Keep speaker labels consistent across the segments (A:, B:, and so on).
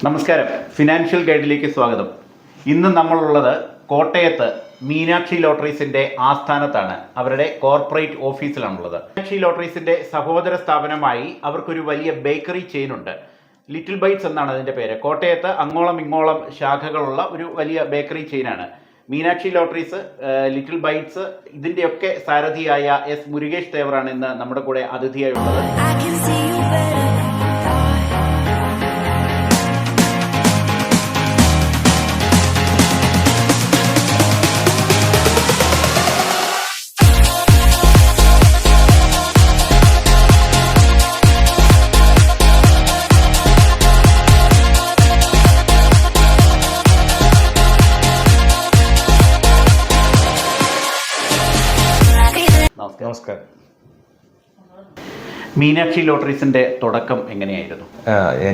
A: നമസ്കാരം, ഫിനാൻഷ്യൽ ഗൈഡിലേക്ക് സ്വാഗതം. ഇന്ന് നമ്മളുള്ളത് കോട്ടയത്ത് മീനാക്ഷി ലോട്ടറീസിൻ്റെ ആസ്ഥാനത്താണ്. അവരുടെ കോർപ്പറേറ്റ് ഓഫീസിലാണുള്ളത്. മീനാക്ഷി ലോട്ടറീസിൻ്റെ സഹോദര സ്ഥാപനമായി അവർക്കൊരു വലിയ ബേക്കറി ചെയിനുണ്ട്. ലിറ്റിൽ ബൈറ്റ്സ് എന്നാണ് അതിൻ്റെ പേര്. കോട്ടയത്ത് അങ്ങോളം ഇങ്ങോളം ശാഖകളുള്ള ഒരു വലിയ ബേക്കറി ചെയിനാണ് മീനാക്ഷി ലോട്ടറീസ്. ലിറ്റിൽ ബൈറ്റ്സ് ഇതിൻ്റെയൊക്കെ സാരഥിയായ എസ് മുരുകേഷ് തേവറാണ് ഇന്ന് നമ്മുടെ കൂടെ അതിഥിയായുള്ളത്.
B: നമസ്കാരം.
A: മീനാക്ഷി ലോട്ടറീസിൻ്റെ തുടക്കം എങ്ങനെയായിരുന്നു?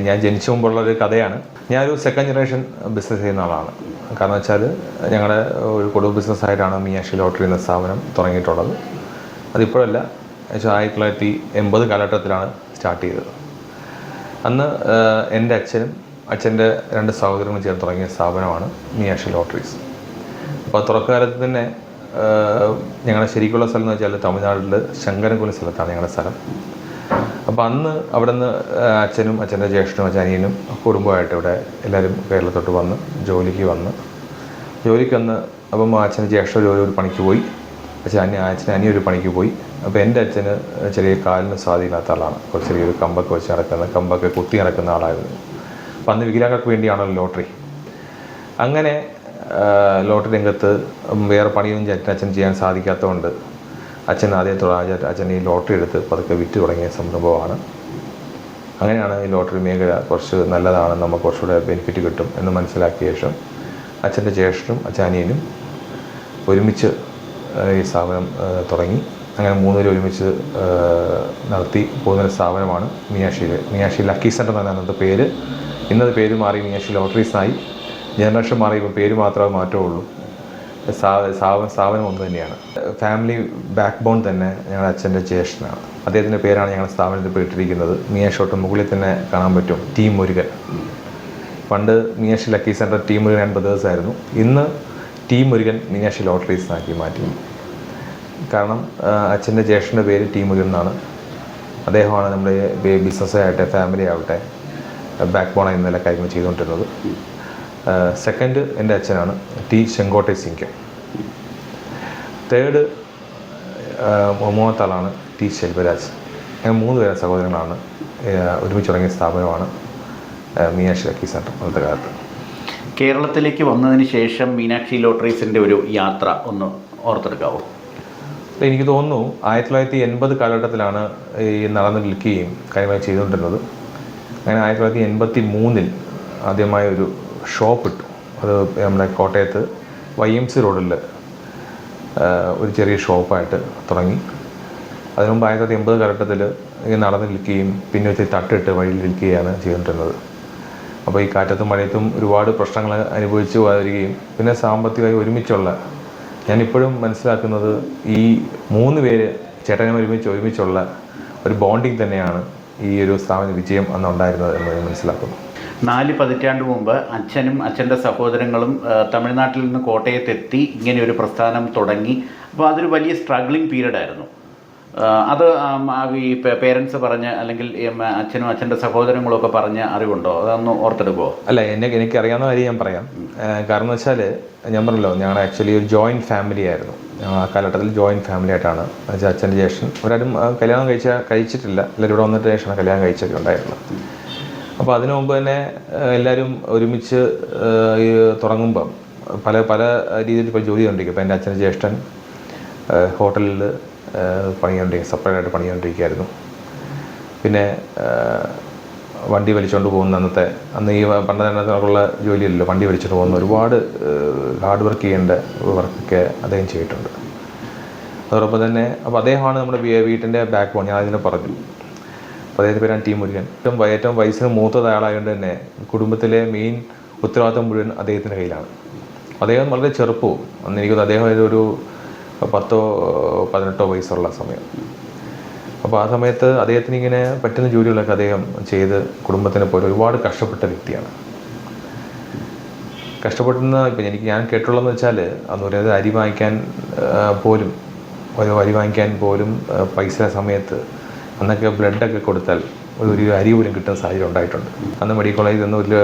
B: ഞാൻ ജനിച്ച മുമ്പുള്ളൊരു കഥയാണ്. ഞാനൊരു സെക്കൻഡ് ജനറേഷൻ ബിസിനസ് ചെയ്യുന്ന ആളാണ്. കാരണം വെച്ചാൽ ഞങ്ങളുടെ ഒരു കുടുംബ ബിസിനസ്സായിട്ടാണ് മീനാക്ഷി ലോട്ടറി എന്ന സ്ഥാപനം തുടങ്ങിയിട്ടുള്ളത്. അതിപ്പോഴല്ല, 1980 കാലഘട്ടത്തിലാണ് സ്റ്റാർട്ട് ചെയ്തത്. അന്ന് എൻ്റെ അച്ഛൻ്റെ 2 സഹോദരങ്ങളും ചേർന്ന് തുടങ്ങിയ സ്ഥാപനമാണ് മീനാക്ഷി ലോട്ടറീസ്. അപ്പോൾ തുടക്കകാലത്ത് തന്നെ ഞങ്ങളുടെ ശരിക്കുള്ള സ്ഥലം എന്ന് വെച്ചാൽ തമിഴ്നാട്ടിൽ ശങ്കരൻകുലം സ്ഥലത്താണ് ഞങ്ങളുടെ സ്ഥലം. അപ്പോൾ അന്ന് അവിടെ നിന്ന് അച്ഛൻ്റെ ജ്യേഷ്ഠനും അനിയനും കുടുംബമായിട്ട് ഇവിടെ എല്ലാവരും കേരളത്തോട്ട് വന്ന് ജോലിക്ക് വന്ന് അപ്പം അച്ഛൻ്റെ ജ്യേഷ്ഠ ഒരു പണിക്ക് പോയി, അച്ഛൻ അനിയൊരു പണിക്ക് പോയി. അപ്പോൾ എൻ്റെ അച്ഛന് ചെറിയ കാലിന് സ്വാധീനമില്ലാത്ത ആളാണ്. ഒരു ചെറിയൊരു കമ്പൊക്കെ വെച്ച് കമ്പൊക്കെ കുത്തി നടക്കുന്ന ആളായിരുന്നു. അപ്പം അന്ന് വികലാംഗർക്ക് വേണ്ടിയാണല്ലോ ലോട്ടറി. അങ്ങനെ ലോട്ടറി രംഗത്ത് വേറെ പണിയൊന്നും അച്ഛൻ ചെയ്യാൻ സാധിക്കാത്തതുകൊണ്ട് അച്ഛൻ ഈ ലോട്ടറി എടുത്ത് പതുക്കെ വിറ്റ് തുടങ്ങിയ സംരംഭമാണ്. അങ്ങനെയാണ് ഈ ലോട്ടറി മേഖല കുറച്ച് നല്ലതാണ്, നമുക്ക് കുറച്ചുകൂടെ ബെനിഫിറ്റ് കിട്ടും എന്ന് മനസ്സിലാക്കിയ ശേഷം അച്ഛൻ്റെ ജ്യേഷ്ഠനും അനിയനും ഒരുമിച്ച് ഈ സ്ഥാപനം തുടങ്ങി. അങ്ങനെ 3 പേരും ഒരുമിച്ച് നടത്തി പോകുന്നൊരു സ്ഥാപനമാണ് മീനാക്ഷി ലക്കി സെൻ്റർ എന്നാണ് അന്നത്തെ പേര്. ഇന്നത് പേര് മാറി മീനാക്ഷി ലോട്ടറീസായി. ജനറേഷൻ മാറി ഇപ്പോൾ പേര് മാത്രമേ മാറ്റമുള്ളൂ. സ്ഥാപനം ഒന്ന് തന്നെയാണ്. ഫാമിലി ബാക്ക് ബോൺ തന്നെ ഞങ്ങളുടെ അച്ഛൻ്റെ ജ്യേഷ്ഠനാണ്. അദ്ദേഹത്തിൻ്റെ പേരാണ് ഞങ്ങൾ സ്ഥാപനത്തിൽ ഇപ്പോൾ ഇട്ടിരിക്കുന്നത്. മീനാക്ഷി മുകളിൽ തന്നെ കാണാൻ പറ്റും ടീം മുരുകൻ. പണ്ട് Meenakshi lucky centre team Murugan and brothers ആയിരുന്നു. ഇന്ന് ടീം മുരുകൻ മീനാക്ഷി ലോട്ടറീസിനാക്കി മാറ്റി. കാരണം അച്ഛൻ്റെ ജ്യേഷ്ഠൻ്റെ പേര് ടീം മുരുകൻ എന്നാണ്. അദ്ദേഹമാണ് നമ്മുടെ ബിസിനസ് ആവട്ടെ ഫാമിലി ആവട്ടെ ബാക്ക് ബോണായി ഇന്നലെ കാര്യങ്ങൾ ചെയ്തുകൊണ്ടിരുന്നത്. സെക്കൻഡ് എൻ്റെ അച്ഛനാണ് ടി ചെങ്കോട്ടെ സിംഗം. തേർഡ് 3ാമത്തെ ആളാണ് ടി ശെൽവരാജ്. അങ്ങനെ 3 പേരെ സഹോദരങ്ങളാണ് ഒരുമിച്ച് തുടങ്ങിയ സ്ഥാപനമാണ് മീനാക്ഷി ലക്കി സെൻ്റർ. അന്നത്തെ കാലത്ത്
A: കേരളത്തിലേക്ക് വന്നതിന് ശേഷം മീനാക്ഷി ലോട്ടറീസിൻ്റെ ഒരു യാത്ര ഒന്ന് ഓർത്തെടുക്കാവോ?
B: എനിക്ക് തോന്നുന്നു 1980 കാലഘട്ടത്തിലാണ് ഈ നടന്ന് വിൽക്കുകയും കാര്യമായി ചെയ്തുകൊണ്ടിരുന്നത്. അങ്ങനെ 1983 ആദ്യമായ ഒരു ഷോപ്പ് ഇട്ടു. അത് നമ്മുടെ കോട്ടയത്ത് YMC റോഡിൽ ഒരു ചെറിയ ഷോപ്പായിട്ട് തുടങ്ങി. അതിനു മുമ്പ് 1980 കാലഘട്ടത്തിൽ ഇങ്ങനെ നടന്ന് വിൽക്കുകയും പിന്നെ വെച്ച് തട്ടിട്ട് വഴിയിൽ വിൽക്കുകയാണ് ചെയ്തുകൊണ്ടിരുന്നത്. അപ്പോൾ ഈ കാറ്റത്തും മഴയത്തും ഒരുപാട് പ്രശ്നങ്ങൾ അനുഭവിച്ചു വരികയും പിന്നെ സാമ്പത്തികമായി ഒരുമിച്ചുള്ള, ഞാനിപ്പോഴും മനസ്സിലാക്കുന്നത് ഈ 3 പേര് ചേട്ടനും ഒരുമിച്ചുള്ള ഒരു ബോണ്ടിങ് തന്നെയാണ് ഈ ഒരു സ്ഥാപന വിജയം അന്നുണ്ടായിരുന്നത് എന്ന് ഞാൻ മനസ്സിലാക്കുന്നു.
A: 4 പതിറ്റാണ്ട് മുമ്പ് അച്ഛനും അച്ഛൻ്റെ സഹോദരങ്ങളും തമിഴ്നാട്ടിൽ നിന്ന് കോട്ടയത്തെത്തി ഇങ്ങനെ ഒരു പ്രസ്ഥാനം തുടങ്ങി. അപ്പോൾ അതൊരു വലിയ സ്ട്രഗ്ലിംഗ് പീരീഡ് ആയിരുന്നു. അത് ഈ പേരൻസ് പറഞ്ഞ് അല്ലെങ്കിൽ അച്ഛനും അച്ഛൻ്റെ സഹോദരങ്ങളും ഒക്കെ പറഞ്ഞ് അറിവുണ്ടോ? അതൊന്ന് ഓർത്തെടുക്കുമോ?
B: അല്ല, എനിക്കറിയാവുന്ന കാര്യം ഞാൻ പറയാം. കാരണം എന്ന് വെച്ചാൽ ഞാൻ പറഞ്ഞല്ലോ, ഞങ്ങൾ ആക്ച്വലി ഒരു ജോയിൻറ്റ് ഫാമിലി ആയിരുന്നു. ആ കാലഘട്ടത്തിൽ ജോയിൻറ്റ് ഫാമിലി ആയിട്ടാണ് അച്ഛൻ്റെ ജ്യേഷ്ഠൻ അവരാരും കല്യാണം കഴിച്ചിട്ടില്ല. എല്ലാവരും ഇവിടെ വന്നിട്ട് ശേഷമാണ് കല്യാണം കഴിച്ചൊക്കെ ഉണ്ടായിരുന്നത്. അപ്പോൾ അതിനു മുമ്പ് തന്നെ എല്ലാവരും ഒരുമിച്ച് തുടങ്ങുമ്പം പല രീതിയിൽ ഇപ്പോൾ ജോലി ചെയ്തുകൊണ്ടിരിക്കും. ഇപ്പോൾ എൻ്റെ അച്ഛൻ്റെ ജ്യേഷ്ഠൻ ഹോട്ടലിൽ സെപ്പറേറ്റ് ആയിട്ട് പണിതുകൊണ്ടിരിക്കുകയായിരുന്നു. പിന്നെ വണ്ടി വലിച്ചുകൊണ്ട് പോകുന്ന അന്ന് ഈ പണ്ടതിനകത്തുള്ള ജോലിയല്ലല്ലോ, വണ്ടി വലിച്ചുകൊണ്ട് പോകുന്ന ഒരുപാട് ഹാർഡ് വർക്ക് ചെയ്യേണ്ട വർക്കൊക്കെ അദ്ദേഹം ചെയ്തിട്ടുണ്ട്. അതോടൊപ്പം തന്നെ അപ്പോൾ അദ്ദേഹമാണ് നമ്മുടെ വീട്ടിൻ്റെ ബാക്ക് ബോൺ. ഞാൻ അതിനെ പറഞ്ഞു. അപ്പോൾ അദ്ദേഹത്തിൻ്റെ പേരാണ് ടി മുരുകൻ. ഏറ്റവും വയസ്സിന് മൂത്തതാളായതുകൊണ്ട് തന്നെ കുടുംബത്തിലെ മെയിൻ ഉത്തരവാദിത്വം മുഴുവൻ അദ്ദേഹത്തിൻ്റെ കയ്യിലാണ്. അദ്ദേഹം വളരെ ചെറുപ്പവും, അന്ന് എനിക്കൊന്ന് അദ്ദേഹം ഒരു 10-18 വയസ്സുള്ള സമയം. അപ്പോൾ ആ സമയത്ത് അദ്ദേഹത്തിന് ഇങ്ങനെ പറ്റുന്ന ജോലികളൊക്കെ അദ്ദേഹം ചെയ്ത് കുടുംബത്തിനെ പോലെ ഒരുപാട് കഷ്ടപ്പെട്ട വ്യക്തിയാണ്. കഷ്ടപ്പെടുന്ന ഇപ്പം ഞാൻ കേട്ടുള്ളതെന്ന് വെച്ചാൽ അന്ന് ഒരു അരി വാങ്ങിക്കാൻ പോലും പൈസ സമയത്ത് അന്നൊക്കെ ബ്ലഡൊക്കെ കൊടുത്താൽ ഒരു അരി പോലും കിട്ടുന്ന സാഹചര്യം ഉണ്ടായിട്ടുണ്ട്. അന്ന് മെഡിക്കൽ കോളേജിൽ നിന്ന് ഒരു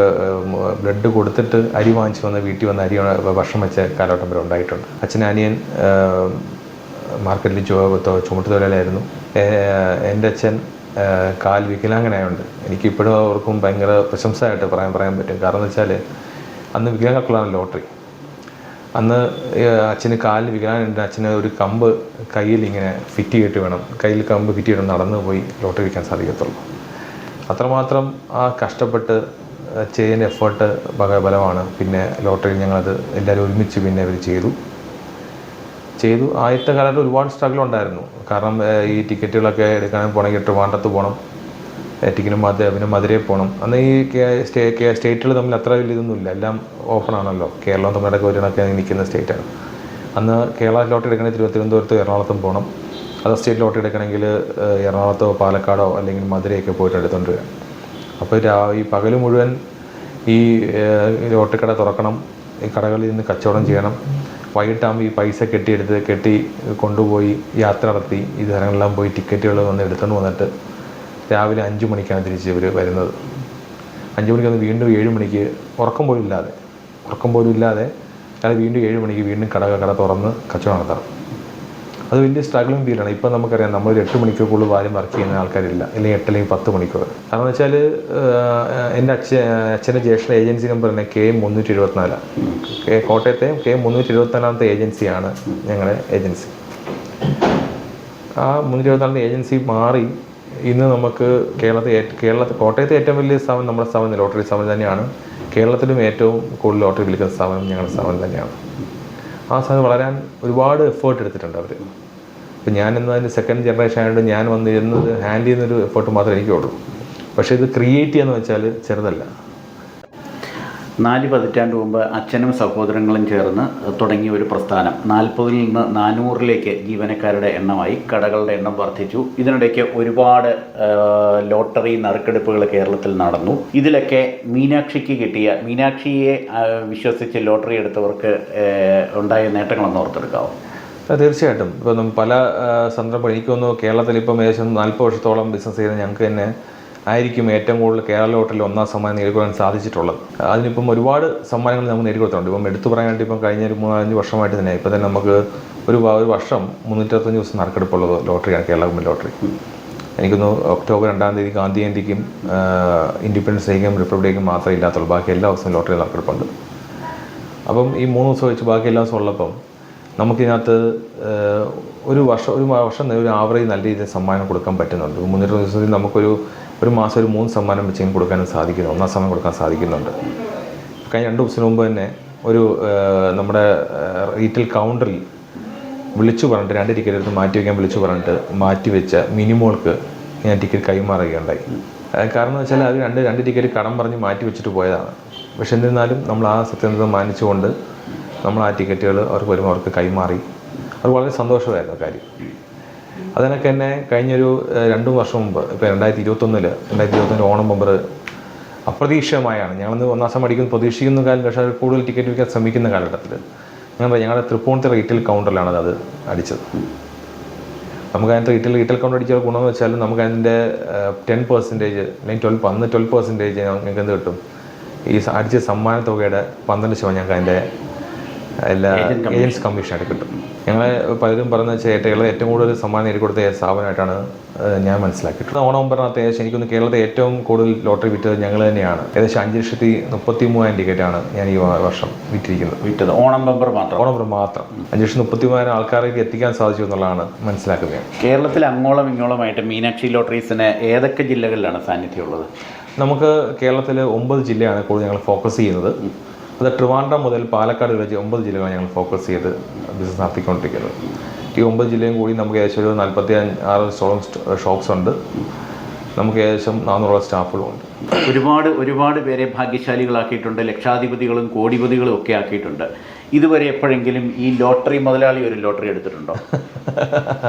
B: ബ്ലഡ് കൊടുത്തിട്ട് അരി വാങ്ങിച്ച് വന്ന് വീട്ടിൽ വന്ന് അരി ഭക്ഷണം വെച്ച കാലഘട്ടം വരെ ഉണ്ടായിട്ടുണ്ട്. അനിയൻ മാർക്കറ്റിൽ ചുമട്ടുതൊഴിലാളിയായിരുന്നു. എൻ്റെ അച്ഛൻ കാൽ വികലാംഗനായുണ്ട്. എനിക്കിപ്പോഴും അവർക്കും ഭയങ്കര പ്രശംസയായിട്ട് പറയാൻ പറ്റും. കാരണം എന്ന് വെച്ചാൽ അന്ന് വികലാംഗക്കുള്ളതാണ് ലോട്ടറി. അന്ന് അച്ഛന് കാലിൽ വികലാംഗനുണ്ട്. അച്ഛന് ഒരു കമ്പ് കയ്യിൽ ഇങ്ങനെ ഫിറ്റ് ചെയ്തിട്ട് വേണം, കയ്യിൽ കമ്പ് ഫിറ്റ് ചെയ്ത് നടന്ന് പോയി ലോട്ടറി വിൽക്കാൻ സാധിക്കത്തുള്ളൂ. അത്രമാത്രം ആ കഷ്ടപ്പെട്ട് ചെയ്യുന്ന എഫേർട്ട് ബലമാണ്. പിന്നെ ലോട്ടറി ഞങ്ങളത് എല്ലാവരും ഒരുമിച്ച് പിന്നെ അവർ ചെയ്തു. ആദ്യത്തെ കാലത്ത് ഒരുപാട് സ്ട്രഗിൾ ഉണ്ടായിരുന്നു. കാരണം ഈ ടിക്കറ്റുകളൊക്കെ എടുക്കാൻ പോകണമെങ്കിൽ ട്രിവാൻഡ്രത്ത് പോകണം, ടിക്കറ്റും പിന്നെ മധുരയിൽ പോകണം. അന്ന് ഈ സ്റ്റേറ്റുകൾ തമ്മിൽ അത്ര വലിയ ഇതൊന്നുമില്ല, എല്ലാം ഓപ്പൺ ആണല്ലോ. കേരളം തമിഴ്നാടൊക്കെ ഒരിടക്കെ നിൽക്കുന്ന സ്റ്റേറ്റാണ്. അന്ന് കേരള ലോട്ടറി എടുക്കണമെങ്കിൽ തിരുവനന്തപുരത്തോ എറണാകുളത്തും പോകണം. അതർ സ്റ്റേറ്റ് ലോട്ടറി എടുക്കണമെങ്കിൽ എറണാകുളത്തോ പാലക്കാടോ അല്ലെങ്കിൽ മധുരയൊക്കെ പോയിട്ട് എടുത്തുകൊണ്ട് വരാം. അപ്പോൾ ഈ പകൽ മുഴുവൻ ഈ ലോട്ടറി കട തുറക്കണം, ഈ കടകളിൽ നിന്ന് കച്ചവടം ചെയ്യണം. വൈകിട്ടാകുമ്പോൾ ഈ പൈസ കെട്ടി കൊണ്ടുപോയി യാത്ര നടത്തി ഈ സ്ഥലങ്ങളെല്ലാം പോയി ടിക്കറ്റുകൾ വന്ന് എടുത്തുകൊണ്ട് വന്നിട്ട് രാവിലെ 5 മണിക്കാണ് തിരിച്ച് ഇവർ വരുന്നത്. 5 മണിക്ക് വന്ന് വീണ്ടും 7 മണിക്ക് ഉറക്കം പോലും ഇല്ലാതെ അയാൾ വീണ്ടും 7 മണിക്ക് വീണ്ടും കട തുറന്ന് കച്ചവടം നടത്താം. അത് വലിയ സ്ട്രഗിളിങ് പീരീഡാണ്. ഇപ്പം നമുക്കറിയാം, നമ്മളൊരു 8 മണിക്കൂർ കൂടുതൽ ആരും വർക്ക് ചെയ്യുന്ന ആൾക്കാരില്ല, അല്ലെങ്കിൽ 8 അല്ലെങ്കിൽ 10 മണിക്കൂർ. കാരണം എന്ന് വെച്ചാൽ എൻ്റെ അച്ഛൻ്റെ ജ്യേഷ്ഠ ഏജൻസി നമ്പർ തന്നെ KM324. കോട്ടയത്തെ KM324 ഏജൻസിയാണ് ഞങ്ങളുടെ ഏജൻസി. ആ 324 ഏജൻസി മാറി ഇന്ന് നമുക്ക് കോട്ടയത്തെ ഏറ്റവും വലിയ സ്ഥാപനം നമ്മുടെ സ്ഥാപനം ലോട്ടറി സ്ഥാപനം തന്നെയാണ്. കേരളത്തിലും ഏറ്റവും കൂടുതൽ ലോട്ടറി വിൽക്കുന്ന സ്ഥാപനം ഞങ്ങളുടെ സ്ഥാപനം തന്നെയാണ്. ആ സ്ഥാപനം വളരാൻ ഒരുപാട് എഫേർട്ട് എടുത്തിട്ടുണ്ട് അവർ. ഇപ്പം ഞാൻ എന്നതിൻ്റെ സെക്കൻഡ് ജനറേഷൻ ആയതുകൊണ്ട് ഞാൻ വന്നിരുന്നത് ഹാൻഡിൽ ചെയ്യുന്നൊരു എഫേർട്ട് മാത്രമേ എനിക്കുള്ളൂ. പക്ഷേ ഇത് ക്രിയേറ്റ് ചെയ്യാന്ന് വെച്ചാൽ ചെറുതല്ല.
A: 4 പതിറ്റാണ്ട് മുമ്പ് അച്ഛനും സഹോദരങ്ങളും ചേർന്ന് തുടങ്ങിയ ഒരു പ്രസ്ഥാനം 40-ൽ നിന്ന് 400-ലേക്ക് ജീവനക്കാരുടെ എണ്ണമായി. കടകളുടെ എണ്ണം വർദ്ധിച്ചു. ഇതിനിടയ്ക്ക് ഒരുപാട് ലോട്ടറി നറുക്കെടുപ്പുകൾ കേരളത്തിൽ നടന്നു. ഇതിലൊക്കെ മീനാക്ഷിയെ വിശ്വസിച്ച് ലോട്ടറി എടുത്തവർക്ക് ഉണ്ടായ നേട്ടങ്ങളൊന്ന് ഓർത്തെടുക്കാമോ?
B: തീർച്ചയായിട്ടും. ഇപ്പം പല സന്ദർഭം എനിക്ക് തോന്നുന്നു കേരളത്തിൽ ഇപ്പം ഏകദേശം 40 വർഷത്തോളം ബിസിനസ് ചെയ്ത് ഞങ്ങൾക്ക് തന്നെ ആയിരിക്കും ഏറ്റവും കൂടുതൽ കേരള ലോട്ടറിയിൽ 1ാം സമ്മാനം നേടിക്കൊടുക്കാൻ സാധിച്ചിട്ടുള്ളത്. അതിനിപ്പം ഒരുപാട് സമ്മാനങ്ങൾ നമുക്ക് നേടിക്കൊടുത്തിട്ടുണ്ട്. ഇപ്പം എടുത്തു പറയാനായിട്ട് ഇപ്പം കഴിഞ്ഞ ഒരു 3-5 വർഷമായിട്ട് തന്നെ ഇപ്പം തന്നെ നമുക്ക് ഒരു വർഷം 365 ദിവസം നറുക്കെടുപ്പുള്ളത് ലോട്ടറിയാണ്, കേരള ഗവൺമെൻറ് ലോട്ടറി. എനിക്കൊന്ന് ഒക്ടോബർ 2-ാം തീയതി ഗാന്ധി ജയന്തിക്കും ഇൻഡിപെൻഡൻസ് ഡേക്കും റിപ്പബ്ലിക് ഡേക്കും മാത്രമേ ഇല്ലാത്തുള്ളൂ. ബാക്കി എല്ലാ ദിവസവും ലോട്ടറി നറുക്കെടുപ്പുണ്ട്. അപ്പം ഈ 3 ദിവസം വെച്ച് ബാക്കി എല്ലാ ദിവസവും ഉള്ളപ്പം നമുക്കിതിനകത്ത് ഒരു വർഷം ഒരു ആവറേജ് നല്ല രീതിയിൽ സമ്മാനം കൊടുക്കാൻ പറ്റുന്നുണ്ട്. 300 ദിവസത്തിൽ നമുക്കൊരു മാസം ഒരു 3 സമ്മാനം വെച്ച് കൊടുക്കാനും സാധിക്കുന്നു. 1ാം സമ്മാനം കൊടുക്കാൻ സാധിക്കുന്നുണ്ട്. കഴിഞ്ഞ 2 ദിവസത്തിന് മുമ്പ് തന്നെ നമ്മുടെ റീറ്റെയിൽ കൗണ്ടറിൽ വിളിച്ചു പറഞ്ഞിട്ട് 2 ടിക്കറ്റ് എടുത്ത് മാറ്റി വെച്ച മിനിമോൾക്ക് ഞാൻ ടിക്കറ്റ് കൈമാറുകയുണ്ടായി. കാരണം എന്ന് വെച്ചാൽ അത് രണ്ട് ടിക്കറ്റ് കടം പറഞ്ഞ് മാറ്റി വെച്ചിട്ട് പോയതാണ്. പക്ഷെ എന്നിരുന്നാലും നമ്മൾ ആ സത്യസന്ധത മാനിച്ചുകൊണ്ട് നമ്മൾ ആ ടിക്കറ്റുകൾ അവർക്ക് കൈമാറി. അത് വളരെ സന്തോഷമായിരുന്നു കാര്യം. അതിനൊക്കെ തന്നെ കഴിഞ്ഞൊരു 2 വർഷം മുമ്പ്, ഇപ്പോൾ 2021 ഓണം ബമ്പർ അപ്രതീക്ഷിതമായാണ് ഞങ്ങളന്ന് 1ാം സമ്മാനം അടിക്കുന്നത് പ്രതീക്ഷിക്കുന്ന കാലം. പക്ഷേ അത് കൂടുതൽ ടിക്കറ്റ് വിൽക്കാൻ ശ്രമിക്കുന്ന കാലഘട്ടത്തിൽ ഞങ്ങളുടെ തൃപ്പൂണിത്തെ റീറ്റെയിൽ കൗണ്ടറിലാണ് അത് അടിച്ചത്. നമുക്ക് അതിനകത്ത് റീറ്റെയിൽ കൗണ്ടർ അടിച്ചാൽ ഗുണമെന്ന് വെച്ചാൽ നമുക്ക് അതിൻ്റെ 10% അല്ലെങ്കിൽ 12% ഞങ്ങൾക്ക് എന്ത് കിട്ടും, ഈ അടിച്ച സമ്മാന തുകയുടെ 12% ഞങ്ങൾക്ക് അതിൻ്റെ എല്ലാ ഏജൻസ് കമ്മീഷനായിട്ട് കിട്ടും. ഞങ്ങളെ പലരും പറഞ്ഞ ചേട്ടകൾ ഏറ്റവും കൂടുതൽ സമ്മാനം നേടിക്കൊടുത്ത സ്ഥാപനമായിട്ടാണ് ഞാൻ മനസ്സിലാക്കിയിട്ടുള്ളത്. ഓണം പറഞ്ഞാൽ എനിക്കൊന്ന് കേരളത്തിൽ ഏറ്റവും കൂടുതൽ ലോട്ടറി വിറ്റത് ഞങ്ങൾ തന്നെയാണ്. ഏകദേശം 5,33,000 ടിക്കറ്റാണ് ഞാൻ ഈ വർഷം വിറ്റത്. ഓണം ബമ്പർ മാത്രം 5,33,000 ആൾക്കാർക്ക് എത്തിക്കാൻ സാധിച്ചു എന്നുള്ളതാണ് മനസ്സിലാക്കുന്നത്.
A: കേരളത്തിൽ അങ്ങോളം ഇങ്ങോളമായിട്ട് മീനാക്ഷി ലോട്ടറീസിന് ഏതൊക്കെ ജില്ലകളിലാണ് സാന്നിധ്യമുള്ളത്?
B: നമുക്ക് കേരളത്തിൽ 9 ജില്ലയാണ് കൂടുതൽ ഞങ്ങൾ ഫോക്കസ് ചെയ്യുന്നത്. അത് ട്രിവാൻഡ്രം മുതൽ പാലക്കാട് വരെ 9 ജില്ലകളാണ് ഞങ്ങൾ ഫോക്കസ് ചെയ്ത് ബിസിനസ് നടത്തിക്കൊണ്ടിരിക്കുന്നത്. ഈ 9 ജില്ലയും കൂടി നമുക്ക് ഏകദേശം ഒരു 46 ഷോപ്സ് ഉണ്ട്. നമുക്ക് ഏകദേശം 400 സ്റ്റാഫുകളും ഉണ്ട്.
A: ഒരുപാട് പേരെ ഭാഗ്യശാലികളാക്കിയിട്ടുണ്ട്. ലക്ഷാധിപതികളും കോടിപതികളും ഒക്കെ ആക്കിയിട്ടുണ്ട്. ഇതുവരെ എപ്പോഴെങ്കിലും ഈ ലോട്ടറി മുതലാളി ഒരു ലോട്ടറി എടുത്തിട്ടുണ്ടോ?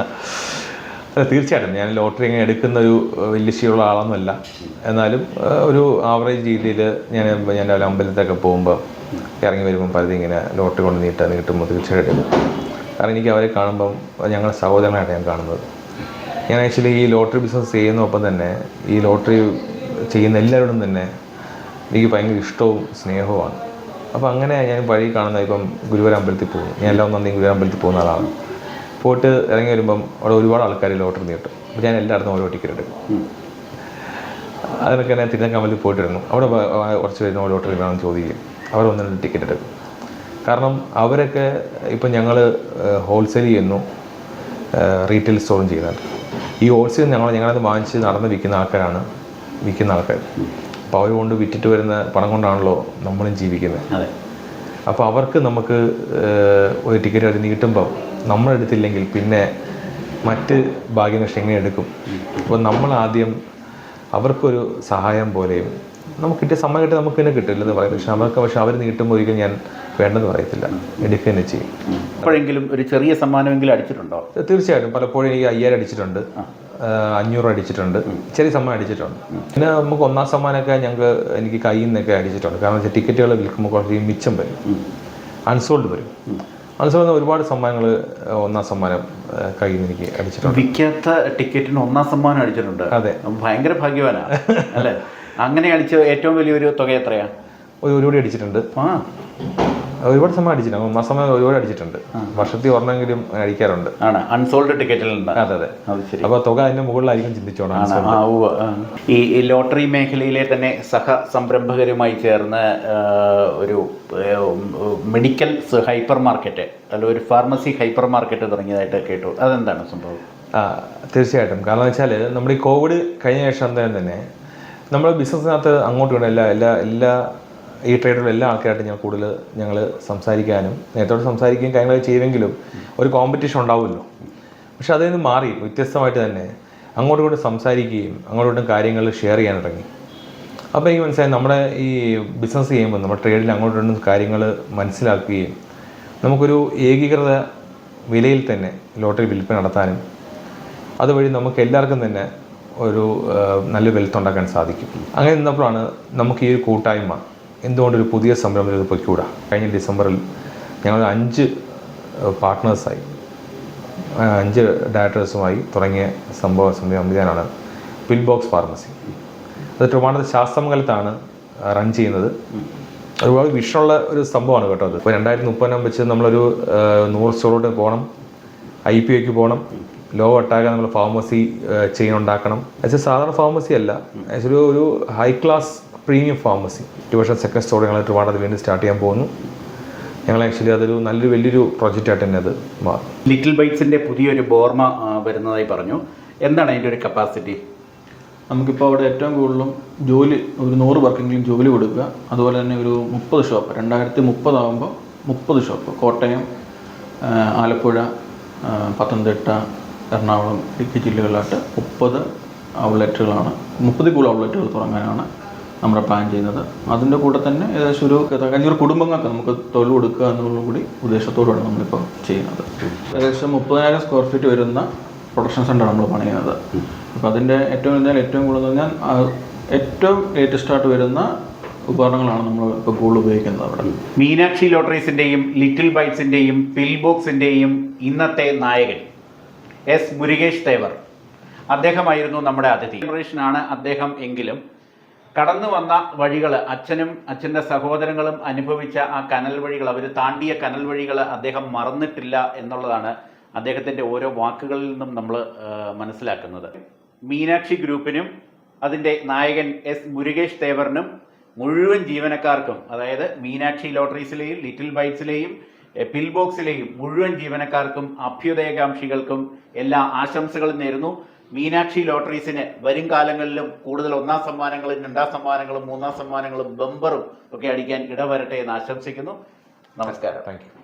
B: അല്ല, തീർച്ചയായിട്ടും ഞാൻ ലോട്ടറി ഇങ്ങനെ എടുക്കുന്ന ഒരു വലിയ ശീലമുള്ള ആളൊന്നുമല്ല. എന്നാലും ഒരു ആവറേജ് രീതിയിൽ ഞാൻ രാവിലെ അമ്പലത്തൊക്കെ പോകുമ്പോൾ ഇറങ്ങി വരുമ്പം പലതും ഇങ്ങനെ ലോട്ടറി കൊണ്ട് നീട്ടുമ്പോൾ തീർച്ചയായിട്ടും എടുക്കും. കാരണം എനിക്ക് അവരെ കാണുമ്പം ഞങ്ങളുടെ സഹോദരനായിട്ട് ഞാൻ കാണുന്നത്. ഞാൻ ആക്ച്വലി ഈ ലോട്ടറി ബിസിനസ് ചെയ്യുന്നതൊപ്പം തന്നെ ഈ ലോട്ടറി ചെയ്യുന്ന എല്ലാവരോടും തന്നെ എനിക്ക് ഭയങ്കര ഇഷ്ടവും സ്നേഹവുമാണ്. അപ്പോൾ അങ്ങനെ ഞാൻ വഴി കാണുന്ന ഇപ്പം ഗുരുവായൂർ അമ്പലത്തിൽ പോകുന്നു. ഞാൻ എല്ലാം ഒന്നും ഗുരുവായൂർ അമ്പലത്തിൽ പോകുന്ന ആളാണ്. പോയിട്ട് ഇറങ്ങി വരുമ്പം അവിടെ ഒരുപാട് ആൾക്കാർ ലോട്ടറി നീട്ടും. അപ്പോൾ ഞാൻ എല്ലായിടത്തും ഓരോ ടിക്കറ്റ് എടുക്കും. അതിനൊക്കെ ഞാൻ തിരുനക്കമ്പലത്തിൽ പോയിട്ടിരുന്നു. അവിടെ കുറച്ച് പേര് ലോട്ടറി വേണമെന്ന് ചോദിക്കും. അവർ 1-2 ടിക്കറ്റ് എടുക്കും. കാരണം അവരൊക്കെ ഇപ്പം ഞങ്ങൾ ഹോൾസെയിൽ ചെയ്യുന്നു, റീറ്റെയിൽ സ്റ്റോറും ചെയ്യുന്നുണ്ട്. ഈ ഹോൾസെയിൽ ഞങ്ങളത് വാങ്ങിച്ച് നടന്ന് വിൽക്കുന്ന ആൾക്കാർ. അപ്പോൾ അവർ കൊണ്ട് വിറ്റിട്ട് വരുന്ന പണം കൊണ്ടാണല്ലോ നമ്മളും ജീവിക്കുന്നത്. അപ്പോൾ അവർക്ക് നമുക്ക് ഒരു ടിക്കറ്റ് അവർ നീട്ടുമ്പം നമ്മളെടുത്തില്ലെങ്കിൽ പിന്നെ മറ്റ് ഭാഗ്യനഷ്ടം എങ്ങനെ എടുക്കും? അപ്പോൾ നമ്മളാദ്യം അവർക്കൊരു സഹായം പോലെയും നമുക്ക് കിട്ടിയ സമയം കിട്ടി നമുക്ക് തന്നെ കിട്ടില്ലെന്ന് പറയും. പക്ഷെ അവർ നീട്ടുമ്പോൾ ഒരിക്കലും ഞാൻ വേണ്ടെന്ന് പറയത്തില്ല, എടുക്കുക തന്നെ ചെയ്യും.
A: എപ്പോഴെങ്കിലും ഒരു ചെറിയ സമ്മാനമെങ്കിലും അടിച്ചിട്ടുണ്ടോ?
B: തീർച്ചയായിട്ടും. പലപ്പോഴും ഈ 5000 അടിച്ചിട്ടുണ്ട്, 500 അടിച്ചിട്ടുണ്ട്, ചെറിയ സമ്മാനം അടിച്ചിട്ടുണ്ട്. പിന്നെ നമുക്ക് 1ാം സമ്മാനമൊക്കെ എനിക്ക് കയ്യിൽ നിന്നൊക്കെ അടിച്ചിട്ടുണ്ട്. കാരണം വെച്ചാൽ ടിക്കറ്റുകൾ വിൽക്കുമ്പോൾ കുറച്ച് മിച്ചം വരും, അൺസോൾഡ് വരും. അൺസോൾഡ് ഒരുപാട് സമ്മാനങ്ങൾ 1ാം സമ്മാനം കയ്യിൽ നിന്ന് എനിക്ക് അടിച്ചിട്ടുണ്ട്.
A: വിൽക്കാത്ത ടിക്കറ്റിന് 1ാം സമ്മാനം അടിച്ചിട്ടുണ്ട്.
B: അതെ,
A: ഭയങ്കര ഭാഗ്യവാനാണ് അല്ലേ? അങ്ങനെ അടിച്ച ഏറ്റവും വലിയൊരു തുക എത്രയാണ്?
B: ഒരു കോടി അടിച്ചിട്ടുണ്ട്. ഒരുപാട് സമയം അടിച്ചിട്ടുണ്ട്. 1ാം സമയം ഒരുപാട് അടിച്ചിട്ടുണ്ട്. വർഷത്തിൽ ഒരെണ്ണമെങ്കിലും അടിക്കാറുണ്ട്.
A: ആണ് അൺസോൾഡ് ടിക്കറ്റിൽ ഉണ്ട്.
B: അതെ. അപ്പോൾ തുക അതിന്റെ മുകളിലായിരിക്കും ചിന്തിച്ചോണം.
A: ഈ ലോട്ടറി മേഖലയിലെ തന്നെ സഹസംരംഭകരുമായി ചേർന്ന് ഒരു മെഡിക്കൽ ഹൈപ്പർ മാർക്കറ്റ് അല്ല ഒരു ഫാർമസി ഹൈപ്പർ മാർക്കറ്റ് തുടങ്ങിയതായിട്ട് കേട്ടു. അതെന്താണ് സംഭവം?
B: തീർച്ചയായിട്ടും. കാരണം വെച്ചാൽ നമ്മുടെ ഈ കോവിഡ് കഴിഞ്ഞ ശേഷം തന്നെ നമ്മൾ ബിസിനസ്സിനകത്ത് അങ്ങോട്ട് വേണം എല്ലാ ഈ ട്രേഡിലുള്ള എല്ലാ ആൾക്കാരായിട്ട് ഞങ്ങൾ സംസാരിക്കാനും നേരത്തോടെ സംസാരിക്കുകയും കാര്യങ്ങളൊക്കെ ചെയ്യുമെങ്കിലും ഒരു കോമ്പറ്റീഷൻ ഉണ്ടാവുമല്ലോ. പക്ഷെ അതിൽ നിന്ന് മാറി വ്യത്യസ്തമായിട്ട് തന്നെ അങ്ങോട്ടും സംസാരിക്കുകയും അങ്ങോട്ടും കാര്യങ്ങൾ ഷെയർ ചെയ്യാൻ തുടങ്ങി. അപ്പോൾ എനിക്ക് മനസ്സിലായി നമ്മുടെ ഈ ബിസിനസ് ചെയ്യുമ്പോൾ നമ്മുടെ ട്രേഡിൽ അങ്ങോട്ടും കാര്യങ്ങൾ മനസ്സിലാക്കുകയും നമുക്കൊരു ഏകീകൃത വിലയിൽ തന്നെ ലോട്ടറി വിൽപ്പന നടത്താനും അതുവഴി നമുക്ക് എല്ലാവർക്കും തന്നെ ഒരു നല്ല വെൽത്ത് ഉണ്ടാക്കാൻ സാധിക്കും. അങ്ങനെ നിന്നപ്പോഴാണ് നമുക്ക് ഈ ഒരു കൂട്ടായ്മ എന്തുകൊണ്ടൊരു പുതിയ സംരംഭം പൊയ്ക്കൂടാ. കഴിഞ്ഞ ഡിസംബറിൽ ഞങ്ങൾ 5 പാർട്ട്നേഴ്സായി 5 ഡയറക്ടേഴ്സുമായി തുടങ്ങിയ സംവിധാനമാണ് പിൽ ബോക്സ് ഫാർമസി. അത് ട്രിവാൻഡ്രത്ത് ശാസ്ത്രമംഗലത്താണ് റൺ ചെയ്യുന്നത്. ഒരുപാട് വിഷമുള്ള ഒരു സംഭവമാണ് കേട്ടോ അത്. ഇപ്പോൾ 2030 വെച്ച് നമ്മളൊരു 100 സ്റ്റോറോട്ട് പോകണം, IPOക്ക് പോകണം, ഒട്ടാകെ നമ്മൾ ഫാർമസി ചെയിൻ ഉണ്ടാക്കണം. സാധാരണ ഫാർമസി അല്ല, ഒരു ഹൈ ക്ലാസ് പ്രീമിയം ഫാർമസി. 2 വർഷം സെക്കൻഡ് സ്റ്റോർ ഞങ്ങൾ ട്രിവാൻഡ്രത്ത് വീണ്ടും സ്റ്റാർട്ട് ചെയ്യാൻ പോകുന്നു. ഞങ്ങൾ ആക്ച്വലി അതൊരു വലിയൊരു പ്രോജക്റ്റായിട്ട് തന്നെ അത് മാറും.
A: ലിറ്റിൽ ബൈറ്റ്സിൻ്റെ പുതിയൊരു ബോർമ വരുന്നതായി പറഞ്ഞു. എന്താണ് അതിൻ്റെ ഒരു കപ്പാസിറ്റി?
C: നമുക്കിപ്പോൾ അവിടെ ഏറ്റവും കൂടുതലും ജോലി ഒരു 100 പേർക്കെങ്കിലും ജോലി കൊടുക്കുക. അതുപോലെ തന്നെ ഒരു 30 ഷോപ്പ് 2030 ആകുമ്പോൾ 30 ഷോപ്പ് കോട്ടയം, ആലപ്പുഴ, പത്തനംതിട്ട, എറണാകുളം, ഇടുക്കി ജില്ലകളിലായിട്ട് 30 ഔട്ട്ലെറ്റുകളാണ്, 30 കൂടുതൽ ഔട്ട്ലെറ്റുകൾ തുടങ്ങാനാണ് നമ്മുടെ പ്ലാൻ ചെയ്യുന്നത്. അതിൻ്റെ കൂടെ തന്നെ ഏകദേശം ഒരു 500 കുടുംബങ്ങൾക്ക് നമുക്ക് തൊഴിൽ കൊടുക്കുക എന്നുള്ള കൂടി ഉദ്ദേശത്തോടുമാണ് നമ്മളിപ്പോൾ ചെയ്യുന്നത്. ഏകദേശം 30,000 സ്ക്വയർ ഫീറ്റ് വരുന്ന പ്രൊഡക്ഷൻ സെൻ്റർ നമ്മൾ പണിയുന്നത്. അപ്പോൾ അതിൻ്റെ ഏറ്റവും കൂടുതൽ പറഞ്ഞാൽ ഏറ്റവും ലേറ്റസ്റ്റ് ആയിട്ട് വരുന്ന ഉപകരണങ്ങളാണ് നമ്മൾ ഇപ്പോൾ കൂടുതൽ ഉപയോഗിക്കുന്നത് അവിടെ.
A: മീനാക്ഷി ലോട്ടറീസിൻ്റെയും ലിറ്റിൽ ബൈറ്റ്സിൻ്റെയും പിൽ ബോക്സിൻ്റെയും ഇന്നത്തെ നായകൻ എസ് മുരുകേഷ് തേവർ അദ്ദേഹമായിരുന്നു നമ്മുടെ അതിഥി. ജനറേഷനാണ് അദ്ദേഹം എങ്കിലും കടന്നു വന്ന വഴികൾ അച്ഛൻ്റെ സഹോദരങ്ങളും അനുഭവിച്ച ആ കനൽ വഴികൾ, അവർ താണ്ടിയ കനൽ വഴികൾ അദ്ദേഹം മറന്നിട്ടില്ല എന്നുള്ളതാണ് അദ്ദേഹത്തിൻ്റെ ഓരോ വാക്കുകളിൽ നിന്നും നമ്മൾ മനസ്സിലാക്കുന്നത്. മീനാക്ഷി ഗ്രൂപ്പിനും അതിൻ്റെ നായകൻ എസ് മുരുകേഷ് തേവറിനും മുഴുവൻ ജീവനക്കാർക്കും, അതായത് മീനാക്ഷി ലോട്ടറീസിലെയും ലിറ്റിൽ ബൈറ്റ്സിലെയും പിൽ ബോക്സിലെയും മുഴുവൻ ജീവനക്കാർക്കും അഭ്യുദയകാംക്ഷികൾക്കും എല്ലാ ആശംസകളും നേരുന്നു. മീനാക്ഷി ലോട്ടറീസിന് വരും കാലങ്ങളിലും കൂടുതൽ 1ാം സമ്മാനങ്ങളും 2ാം സമ്മാനങ്ങളും 3ാം സമ്മാനങ്ങളും ബമ്പറും ഒക്കെ അടിക്കാൻ ഇടവരട്ടെ എന്ന് ആശംസിക്കുന്നു. നമസ്കാരം.
B: Thank you.